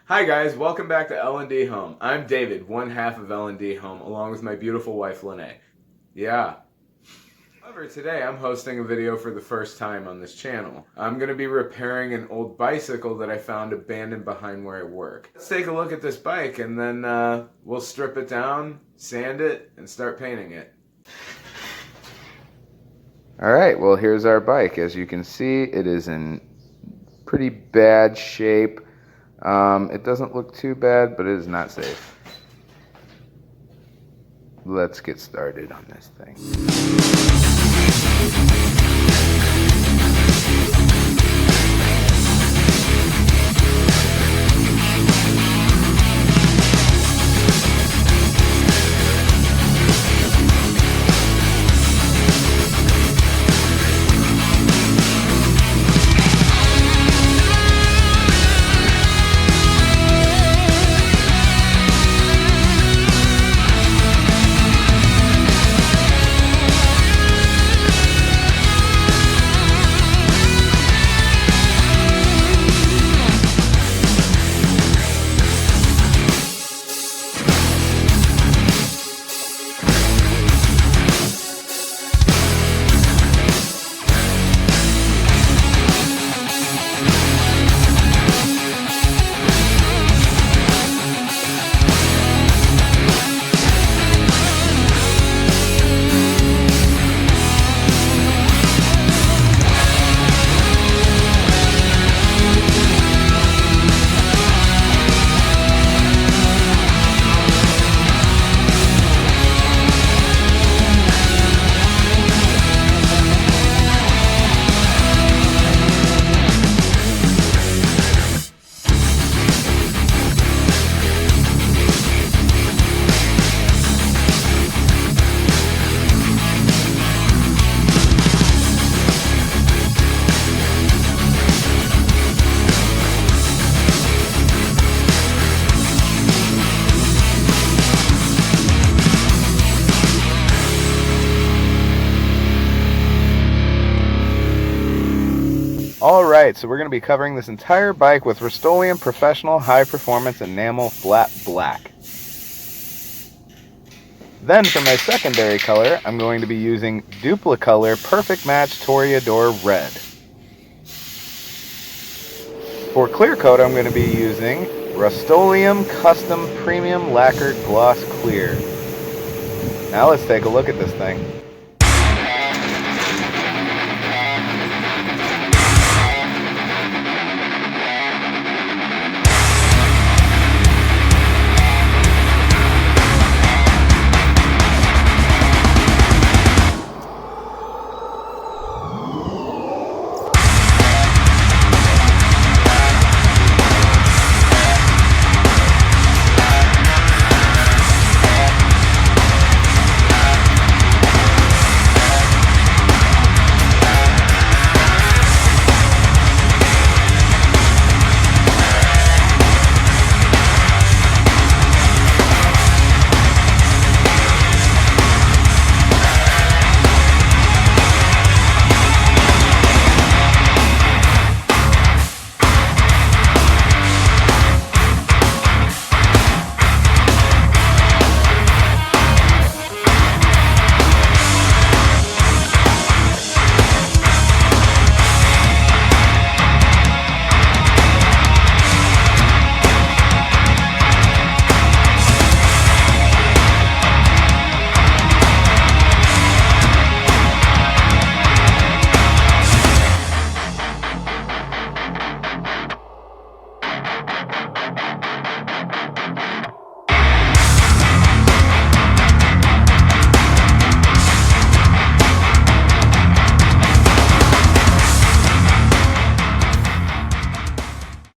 Hi guys, welcome back to L&D Home. I'm David, one half of L&D Home, along with my beautiful wife Lene. Yeah. However, today I'm hosting a video for the first time on this channel. I'm going to be repairing an old bicycle that I found abandoned behind where I work. Let's take a look at this bike and then we'll strip it down, sand it, and start painting it. Alright, well here's our bike. As you can see, it is in pretty bad shape. It doesn't look too bad, but it is not safe. Let's get started on this thing. Alright, so we're going to be covering this entire bike with Rust-Oleum Professional High Performance Enamel Flat Black. Then for my secondary color, I'm going to be using Duplicolor Perfect Match Toreador Red. For clear coat, I'm going to be using Rust-Oleum Custom Premium Lacquered Gloss Clear. Now let's take a look at this thing.